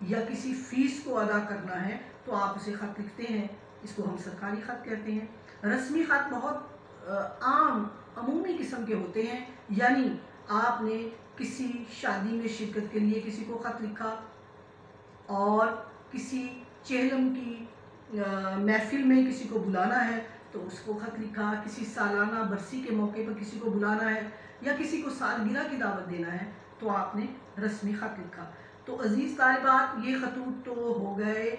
یا کسی فیس کو ادا کرنا ہے تو آپ اسے خط لکھتے ہیں، اس کو ہم سرکاری خط کہتے ہیں۔ رسمی خط بہت عمومی قسم کے ہوتے ہیں، یعنی آپ نے کسی شادی میں شرکت کے لیے کسی کو خط لکھا، اور کسی چہلم کی محفل میں کسی کو بلانا ہے تو اس کو خط لکھا، کسی سالانہ برسی کے موقع پر کسی کو بلانا ہے یا کسی کو سالگرہ کی دعوت دینا ہے تو آپ نے رسمی خط لکھا۔ تو عزیز طالبات، یہ خطوط تو ہو گئے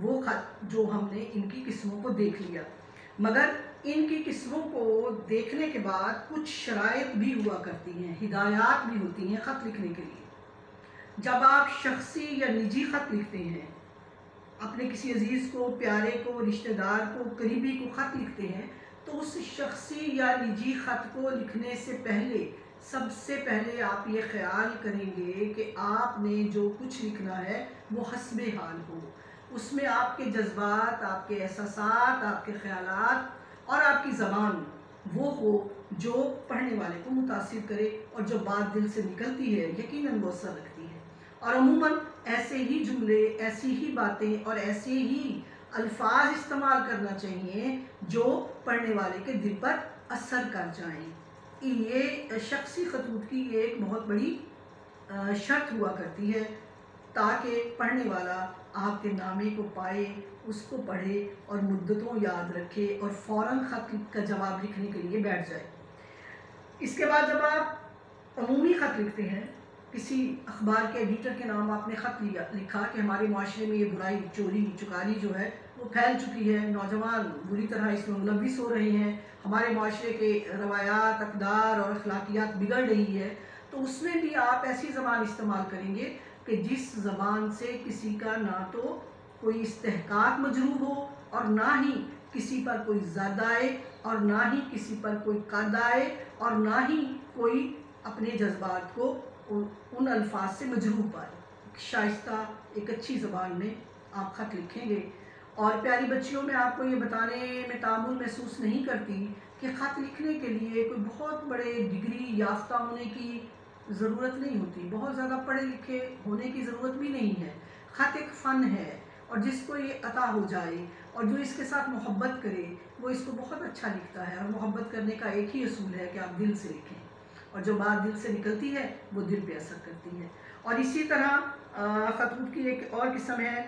وہ خط جو ہم نے ان کی قسموں کو دیکھ لیا، مگر ان کی قسموں کو دیکھنے کے بعد کچھ شرائط بھی ہوا کرتی ہیں، ہدایات بھی ہوتی ہیں خط لکھنے کے لیے۔ جب آپ شخصی یا نجی خط لکھتے ہیں، اپنے کسی عزیز کو، پیارے کو، رشتہ دار کو، قریبی کو خط لکھتے ہیں، تو اس شخصی یا نجی خط کو لکھنے سے پہلے سب سے پہلے آپ یہ خیال کریں گے کہ آپ نے جو کچھ لکھنا ہے وہ حسب حال ہو، اس میں آپ کے جذبات، آپ کے احساسات، آپ کے خیالات اور آپ کی زبان وہ ہو جو پڑھنے والے کو متاثر کرے، اور جو بات دل سے نکلتی ہے یقیناً وہ اثر رکھتی ہے۔ اور عموماً ایسے ہی جملے، ایسی ہی باتیں اور ایسے ہی الفاظ استعمال کرنا چاہیے جو پڑھنے والے کے دل پر اثر کر جائیں۔ یہ شخصی خطوط کی ایک بہت بڑی شرط ہوا کرتی ہے تاکہ پڑھنے والا آپ کے نامے کو پائے، اس کو پڑھے اور مدتوں یاد رکھے اور فوراً خط کا جواب لکھنے کے لیے بیٹھ جائے۔ اس کے بعد جب آپ عمومی خط لکھتے ہیں، کسی اخبار کے ایڈیٹر کے نام آپ نے خط لکھا کہ ہمارے معاشرے میں یہ برائی، چوری چکاری جو ہے وہ پھیل چکی ہے، نوجوان بری طرح اس میں ملوث ہو رہے ہیں، ہمارے معاشرے کے روایات، اقدار اور اخلاقیات بگڑ رہی ہے، تو اس میں بھی آپ ایسی زبان استعمال کریں گے کہ جس زبان سے کسی کا نہ تو کوئی استحقاق مجروح ہو اور نہ ہی کسی پر کوئی زد آئے اور نہ ہی کسی پر کوئی قد آئے اور نہ ہی کوئی اپنے جذبات کو ان الفاظ سے مجروح پائے۔ شائستہ ایک اچھی زبان میں آپ خط لکھیں گے۔ اور پیاری بچیوں، میں آپ کو یہ بتانے میں تعمل محسوس نہیں کرتی کہ خط لکھنے کے لیے کوئی بہت بڑے ڈگری یافتہ ہونے کی ضرورت نہیں ہوتی، بہت زیادہ پڑھے لکھے ہونے کی ضرورت بھی نہیں ہے۔ خط ایک فن ہے، اور جس کو یہ عطا ہو جائے اور جو اس کے ساتھ محبت کرے وہ اس کو بہت اچھا لکھتا ہے۔ اور محبت کرنے کا ایک ہی اصول ہے کہ آپ دل سے لکھیں، اور جو بات دل سے نکلتی ہے وہ دل پہ اثر کرتی ہے۔ اور اسی طرح خطوط کی ایک اور قسم ہے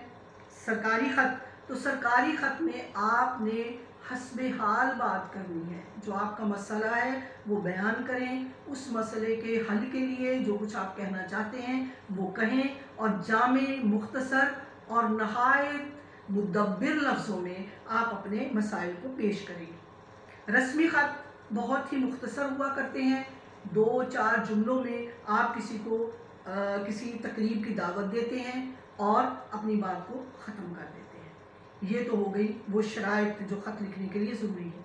سرکاری خط۔ تو سرکاری خط میں آپ نے حسب حال بات کرنی ہے، جو آپ کا مسئلہ ہے وہ بیان کریں، اس مسئلے کے حل کے لیے جو کچھ آپ کہنا چاہتے ہیں وہ کہیں، اور جامع، مختصر اور نہایت مدبر لفظوں میں آپ اپنے مسائل کو پیش کریں۔ رسمی خط بہت ہی مختصر ہوا کرتے ہیں، 2-4 جملوں میں آپ کسی کو کسی تقریب کی دعوت دیتے ہیں اور اپنی بات کو ختم کر دیتے ہیں۔ یہ تو ہو گئی وہ شرائط جو خط لکھنے کے لیے ضروری ہے۔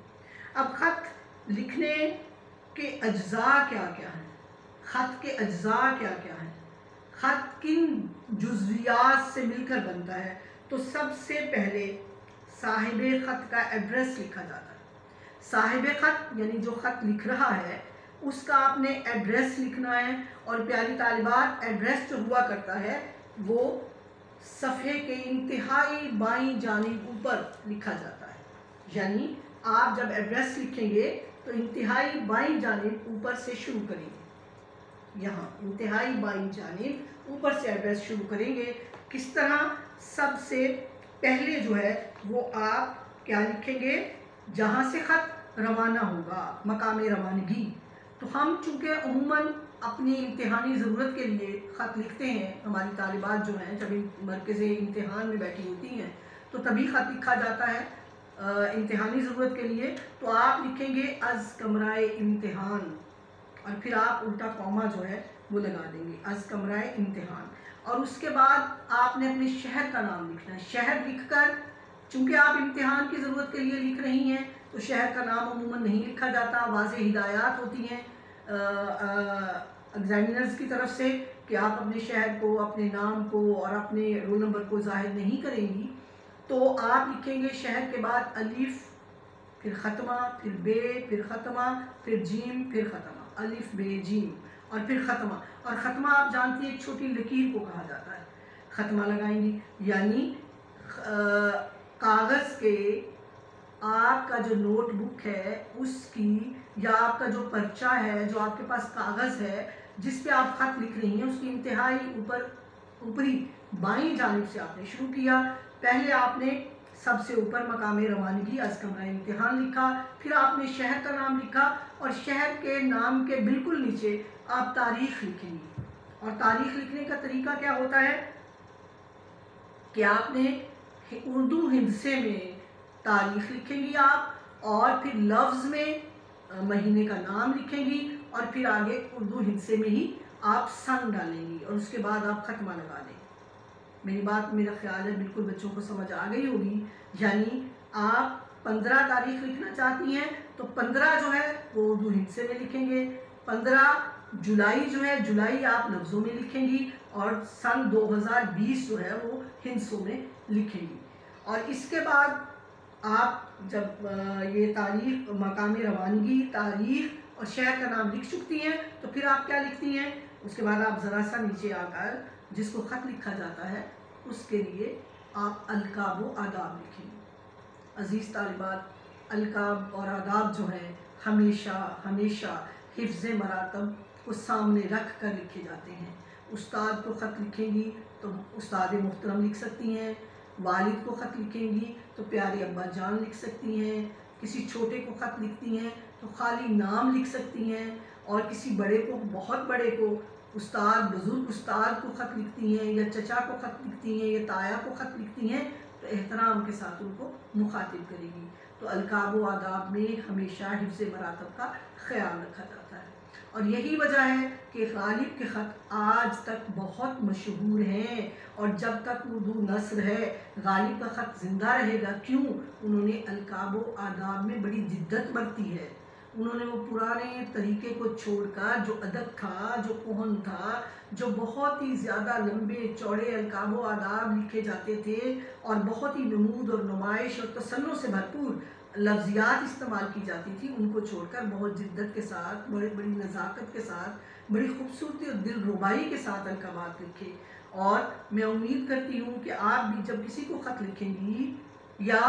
اب خط لکھنے کے اجزاء کیا کیا ہیں؟ خط کے اجزاء کیا کیا ہیں؟ خط کن جزویات سے مل کر بنتا ہے؟ تو سب سے پہلے صاحب خط کا ایڈریس لکھا جاتا ہے۔ صاحب خط یعنی جو خط لکھ رہا ہے اس کا آپ نے ایڈریس لکھنا ہے، اور پیاری طالبات، ایڈریس جو ہوا کرتا ہے وہ صفحے کے انتہائی بائیں جانب اوپر لکھا جاتا ہے۔ یعنی آپ جب ایڈریس لکھیں گے تو انتہائی بائیں جانب اوپر سے شروع کریں گے، یہاں انتہائی بائیں جانب اوپر سے ایڈریس شروع کریں گے۔ کس طرح؟ سب سے پہلے جو ہے وہ آپ کیا لکھیں گے؟ جہاں سے خط روانہ ہوگا، مقام روانگی۔ تو ہم چونکہ عموماً اپنی امتحانی ضرورت کے لیے خط لکھتے ہیں، ہماری طالبات جو ہیں جب مرکز امتحان میں بیٹھی ہوتی ہیں تو تبھی خط لکھا جاتا ہے امتحانی ضرورت کے لیے، تو آپ لکھیں گے از کمرۂ امتحان، اور پھر آپ الٹا کوما جو ہے وہ لگا دیں گے، از کمرۂ امتحان۔ اور اس کے بعد آپ نے اپنے شہر کا نام لکھنا ہے۔ شہر لکھ کر، چونکہ آپ امتحان کی ضرورت کے لیے لکھ رہی ہیں تو شہر کا نام عموماً نہیں لکھا جاتا، واضح ہدایات ہوتی ہیں ایگزامینرز کی طرف سے کہ آپ اپنے شہر کو، اپنے نام کو اور اپنے رول نمبر کو ظاہر نہیں کریں گی، تو آپ لکھیں گے شہر کے بعد الف، پھر ختمہ، پھر بے، پھر ختمہ، پھر جیم، پھر ختمہ، الف بے جیم اور پھر ختمہ۔ اور ختمہ آپ جانتی ہیں ایک چھوٹی لکیر کو کہا جاتا ہے۔ ختمہ لگائیں گی، یعنی کاغذ کے آپ کا جو نوٹ بک ہے اس کی یا آپ کا جو پرچہ ہے، جو آپ کے پاس کاغذ ہے جس پہ آپ خط لکھ رہی ہیں، اس کی انتہائی اوپری بائیں جانب سے آپ نے شروع کیا۔ پہلے آپ نے سب سے اوپر مقام روانگی از کمرہ امتحان لکھا، پھر آپ نے شہر کا نام لکھا اور شہر کے نام کے بالکل نیچے آپ تاریخ لکھیں گی۔ اور تاریخ لکھنے کا طریقہ کیا ہوتا ہے کہ آپ نے اردو ہندسے میں تاریخ لکھیں گی آپ، اور پھر لفظ میں مہینے کا نام لکھیں گی، اور پھر آگے اردو ہندسے میں ہی آپ سن ڈالیں گی، اور اس کے بعد آپ ختمہ لگا دیں۔ میری بات میرا خیال ہے بالکل بچوں کو سمجھ آ گئی ہوگی۔ یعنی آپ 15 تاریخ لکھنا چاہتی ہیں تو 15 جو ہے وہ اردو ہندسے میں لکھیں گے، 15 جولائی جو ہے جولائی آپ لفظوں میں لکھیں گی، اور سن 2020 جو ہے وہ ہندسوں میں لکھیں گی۔ اور اس کے بعد آپ جب یہ تاریخ، مقام روانگی، تاریخ اور شہر کا نام لکھ چکتی ہیں تو پھر آپ کیا لکھتی ہیں؟ اس کے بعد آپ ذرا سا نیچے آ کر جس کو خط لکھا جاتا ہے اس کے لیے آپ القاب و آداب لکھیں گے۔ عزیز طالبات، القاب اور آداب جو ہیں ہمیشہ حفظ مراتب کو سامنے رکھ کر لکھے جاتے ہیں۔ استاد کو خط لکھیں گی تو استاد محترم لکھ سکتی ہیں، والد کو خط لکھیں گی تو پیارے ابا جان لکھ سکتی ہیں، کسی چھوٹے کو خط لکھتی ہیں تو خالی نام لکھ سکتی ہیں، اور کسی بڑے کو، بہت بڑے کو، استاد، بزرگ استاد کو خط لکھتی ہیں، یا چچا کو خط لکھتی ہیں، یا تایا کو خط لکھتی ہیں تو احترام کے ساتھ ان کو مخاطب کرے گی۔ تو القاب و آداب میں ہمیشہ حفظ مراتب کا خیال رکھا جاتا ہے، اور یہی وجہ ہے کہ غالب کے خط آج تک بہت مشہور ہیں، اور جب تک اردو نثر ہے غالب کا خط زندہ رہے گا۔ کیوں؟ انہوں نے القاب و آداب میں بڑی جدت برتی ہے، انہوں نے وہ پرانے طریقے کو چھوڑ کر جو ادب تھا، جو کہن تھا، جو بہت ہی زیادہ لمبے چوڑے القاب و آداب لکھے جاتے تھے اور بہت ہی نمود اور نمائش اور تصنع سے بھرپور لفظیات استعمال کی جاتی تھی، ان کو چھوڑ کر بہت جدت کے ساتھ، بڑی نزاکت کے ساتھ، بڑی خوبصورتی اور دل ربائی کے ساتھ القابات لکھے۔ اور میں امید کرتی ہوں کہ آپ بھی جب کسی کو خط لکھیں گی یا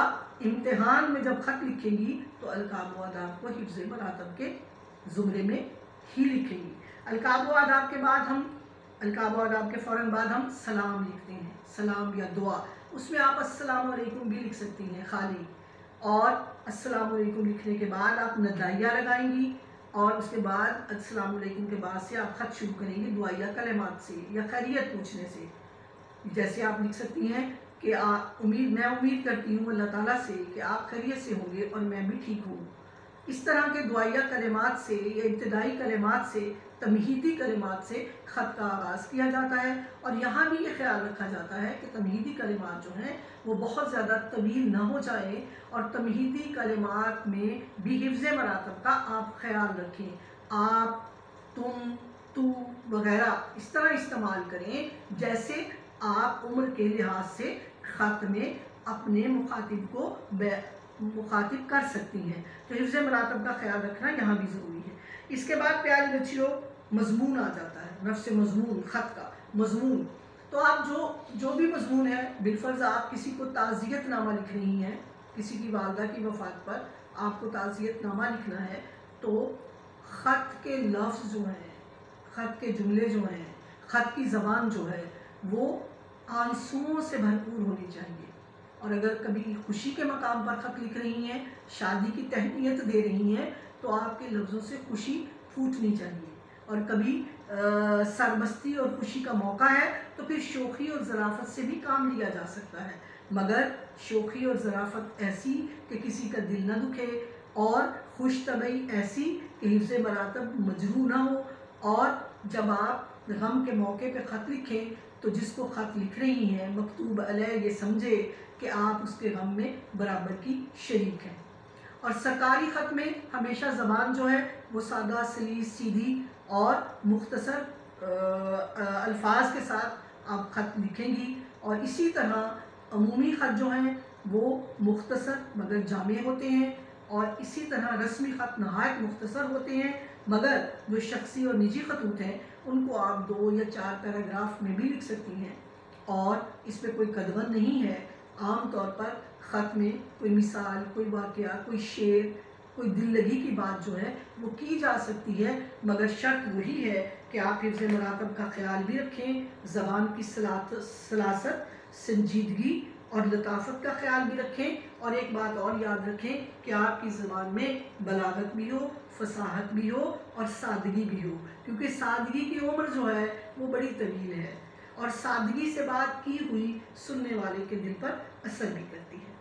امتحان میں جب خط لکھیں گی تو القاب و آداب کو حفظ مراتب کے زمرے میں ہی لکھیں گی۔ القاب و آداب کے فوراً بعد ہم سلام لکھتے ہیں، سلام یا دعا، اس میں آپ السلام علیکم بھی لکھ سکتی ہیں خالی، اور السلام علیکم لکھنے کے بعد آپ ندائیہ لگائیں گی، اور اس کے بعد السلام علیکم کے بعد سے آپ خط شروع کریں گے دعائیہ کلمات سے یا خیریت پوچھنے سے۔ جیسے آپ لکھ سکتی ہیں کہ میں امید کرتی ہوں اللہ تعالیٰ سے کہ آپ خیریت سے ہوں گے اور میں بھی ٹھیک ہوں۔ اس طرح کے دعائیہ کلمات سے یا ابتدائی کلمات سے، تمہیدی کلمات سے خط کا آغاز کیا جاتا ہے، اور یہاں بھی یہ خیال رکھا جاتا ہے کہ تمہیدی کلمات جو ہیں وہ بہت زیادہ طویل نہ ہو جائیں، اور تمہیدی کلمات میں بھی حفظ مراتب کا آپ خیال رکھیں۔ آپ، تم، تو وغیرہ اس طرح استعمال کریں جیسے آپ عمر کے لحاظ سے خط میں اپنے مخاطب کو مخاطب کر سکتی ہیں۔ تو حفظ مراتب کا خیال رکھنا یہاں بھی ضروری ہے۔ اس کے بعد پیاری بچیوں مضمون آ جاتا ہے، نفس مضمون، خط کا مضمون۔ تو آپ جو بھی مضمون ہے، بالفرض آپ کسی کو تعزیت نامہ لکھ رہی ہیں، کسی کی والدہ کی وفات پر آپ کو تعزیت نامہ لکھنا ہے، تو خط کے لفظ جو ہیں، خط کے جملے جو ہیں، خط کی زبان جو ہے وہ آنسوؤں سے بھرپور ہونی چاہیے۔ اور اگر کبھی خوشی کے مقام پر خط لکھ رہی ہیں، شادی کی تہنیت دے رہی ہیں، تو آپ کے لفظوں سے خوشی پھوٹنی چاہیے۔ اور کبھی سرمستی اور خوشی کا موقع ہے تو پھر شوخی اور ظرافت سے بھی کام لیا جا سکتا ہے، مگر شوخی اور ظرافت ایسی کہ کسی کا دل نہ دکھے، اور خوش طبعی ایسی کہ حفظ مراتب مجروح نہ ہو۔ اور جب آپ غم کے موقع پہ خط لکھیں تو جس کو خط لکھ رہی ہیں مکتوب علیہ یہ سمجھے کہ آپ اس کے غم میں برابر کی شریک ہیں۔ اور سرکاری خط میں ہمیشہ زبان جو ہے وہ سادہ، سلیس، سیدھی اور مختصر الفاظ کے ساتھ آپ خط لکھیں گی، اور اسی طرح عمومی خط جو ہیں وہ مختصر مگر جامع ہوتے ہیں، اور اسی طرح رسمی خط نہایت مختصر ہوتے ہیں، مگر جو شخصی اور نجی خطوط ہیں ان کو آپ 2 یا 4 پیراگراف میں بھی لکھ سکتی ہیں۔ اور اس میں کوئی قدغن نہیں ہے۔ عام طور پر خط میں کوئی مثال، کوئی واقعہ، کوئی شعر، کوئی دل لگی کی بات جو ہے وہ کی جا سکتی ہے، مگر شرط وہی ہے کہ آپ حفظ مراتب کا خیال بھی رکھیں، زبان کی سلاست، سنجیدگی اور لطافت کا خیال بھی رکھیں، اور ایک بات اور یاد رکھیں کہ آپ کی زبان میں بلاغت بھی ہو، فصاحت بھی ہو اور سادگی بھی ہو، کیونکہ سادگی کی عمر جو ہے وہ بڑی طویل ہے، اور سادگی سے بات کی ہوئی سننے والے کے دل پر اثر بھی کرتی ہے۔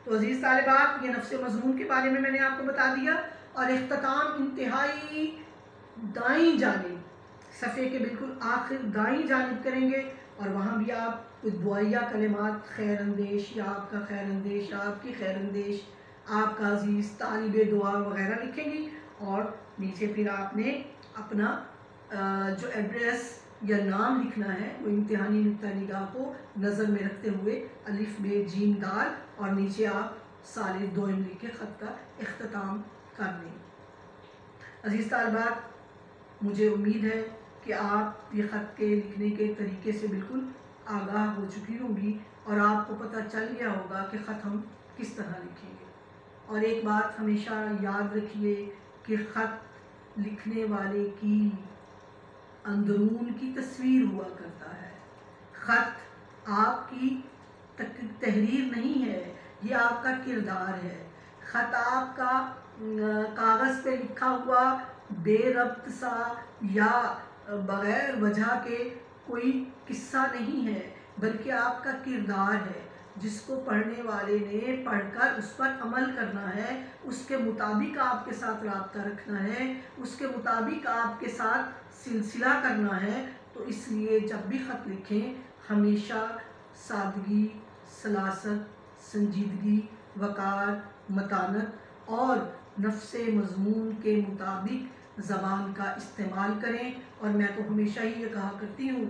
تو عزیز طالبات، یہ نفس مضمون کے بارے میں نے آپ کو بتا دیا، اور اختتام انتہائی دائیں جانب، صفحے کے بالکل آخر دائیں جانب کریں گے، اور وہاں بھی آپ کچھ دعائیہ کلمات، خیر اندیش، یا آپ کا خیر اندیش، آپ کی خیر اندیش، آپ کا عزیز طالب دعا وغیرہ لکھیں گی، اور نیچے پھر آپ نے اپنا جو ایڈریس یا نام لکھنا ہے وہ امتحانی نقطہ نگاہ کو نظر میں رکھتے ہوئے الف ب ج د، اور نیچے آپ ثالث دوئم لکھ کے خط کا اختتام کر دیں۔ عزیز طالبات، مجھے امید ہے کہ آپ یہ خط کے لکھنے کے طریقے سے بالکل آگاہ ہو چکی ہوں گی، اور آپ کو پتہ چل گیا ہوگا کہ خط ہم کس طرح لکھیں گے۔ اور ایک بات ہمیشہ یاد رکھیے کہ خط لکھنے والے کی اندرون کی تصویر ہوا کرتا ہے۔ خط آپ کی تحریر نہیں ہے، یہ آپ کا کردار ہے۔ خط آپ کا کاغذ پہ لکھا ہوا بے ربط سا یا بغیر وجہ کے کوئی قصہ نہیں ہے، بلکہ آپ کا کردار ہے، جس کو پڑھنے والے نے پڑھ کر اس پر عمل کرنا ہے، اس کے مطابق آپ کے ساتھ رابطہ رکھنا ہے، اس کے مطابق آپ کے ساتھ سلسلہ کرنا ہے۔ تو اس لیے جب بھی خط لکھیں ہمیشہ سادگی، سلاست، سنجیدگی، وقار، متانت اور نفس مضمون کے مطابق زبان کا استعمال کریں۔ اور میں تو ہمیشہ ہی یہ کہا کرتی ہوں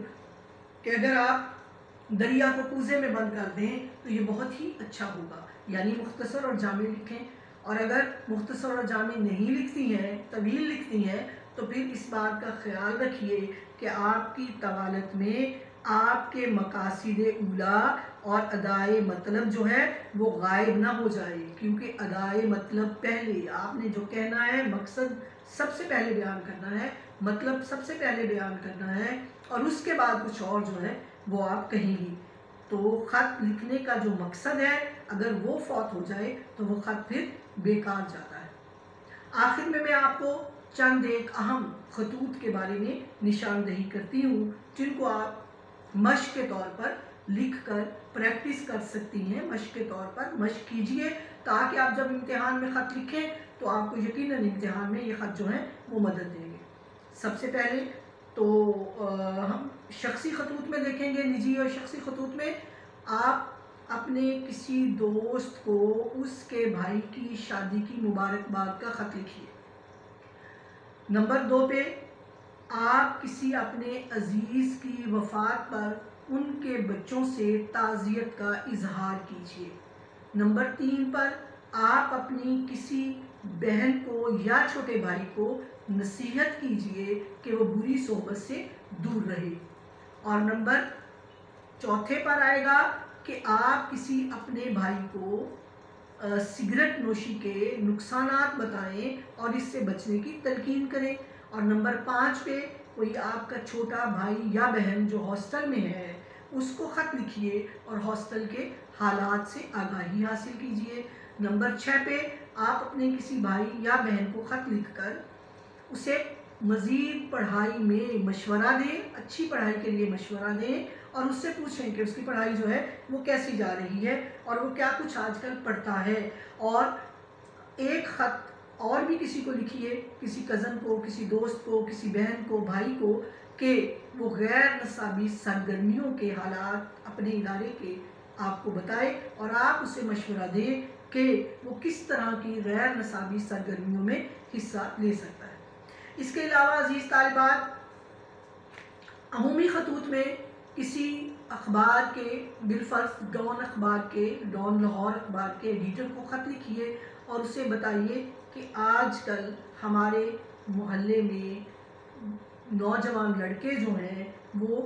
کہ اگر آپ دریا کو کوزے میں بند کر دیں تو یہ بہت ہی اچھا ہوگا، یعنی مختصر اور جامع لکھیں، اور اگر مختصر اور جامع نہیں لکھتی ہیں، طویل لکھتی ہیں، تو پھر اس بات کا خیال رکھیے کہ آپ کی طوالت میں آپ کے مقاصد اولیٰ اور ادائے مطلب جو ہے وہ غائب نہ ہو جائے، کیونکہ ادائے مطلب پہلے، آپ نے جو کہنا ہے مقصد سب سے پہلے بیان کرنا ہے، مطلب سب سے پہلے بیان کرنا ہے، اور اس کے بعد کچھ اور جو ہے وہ آپ کہیں گی۔ تو خط لکھنے کا جو مقصد ہے اگر وہ فوت ہو جائے تو وہ خط پھر بیکار جاتا ہے۔ آخر میں آپ کو چند ایک اہم خطوط کے بارے میں نشاندہی کرتی ہوں، جن کو آپ مشق کے طور پر لکھ کر پریکٹس کر سکتی ہیں۔ مشق کے طور پر مشق کیجئے تاکہ آپ جب امتحان میں خط لکھیں تو آپ کو یقیناً امتحان میں یہ خط جو ہیں وہ مدد دیں گے۔ سب سے پہلے تو ہم شخصی خطوط میں دیکھیں گے، نجی اور شخصی خطوط میں آپ اپنے کسی دوست کو اس کے بھائی کی شادی کی مبارکباد کا خط لکھیے۔ نمبر 2 پہ آپ کسی اپنے عزیز کی وفات پر ان کے بچوں سے تعزیت کا اظہار کیجیے۔ نمبر 3 پر آپ اپنی کسی بہن کو یا چھوٹے بھائی کو نصیحت کیجیے کہ وہ بری صحبت سے دور رہے۔ اور نمبر 4 پر آئے گا کہ آپ کسی اپنے بھائی کو سگریٹ نوشی کے نقصانات بتائیں اور اس سے بچنے کی تلقین کریں۔ اور نمبر 5 پہ کوئی آپ کا چھوٹا بھائی یا بہن جو ہاسٹل میں ہے اس کو خط لکھیے اور ہاسٹل کے حالات سے آگاہی حاصل کیجیے۔ نمبر 6 پہ آپ اپنے کسی بھائی یا بہن کو خط لکھ کر اسے مزید پڑھائی میں مشورہ دیں، اچھی پڑھائی کے لیے مشورہ دیں، اور اس سے پوچھیں کہ اس کی پڑھائی جو ہے وہ کیسی جا رہی ہے اور وہ کیا کچھ آج کل پڑھتا ہے۔ اور ایک خط اور بھی کسی کو لکھیے، کسی کزن کو، کسی دوست کو، کسی بہن کو، بھائی کو، کہ وہ غیر نصابی سرگرمیوں کے حالات اپنے ادارے کے آپ کو بتائے اور آپ اسے مشورہ دیں کہ وہ کس طرح کی غیر نصابی سرگرمیوں میں حصہ لے سکتا ہے۔ اس کے علاوہ عزیز طالبات، عمومی خطوط میں کسی اخبار کے، بالفرض ڈان اخبار کے، ڈان لاہور اخبار کے ایڈیٹر کو خط لکھیے اور اسے بتائیے کہ آج کل ہمارے محلے میں نوجوان لڑکے جو ہیں وہ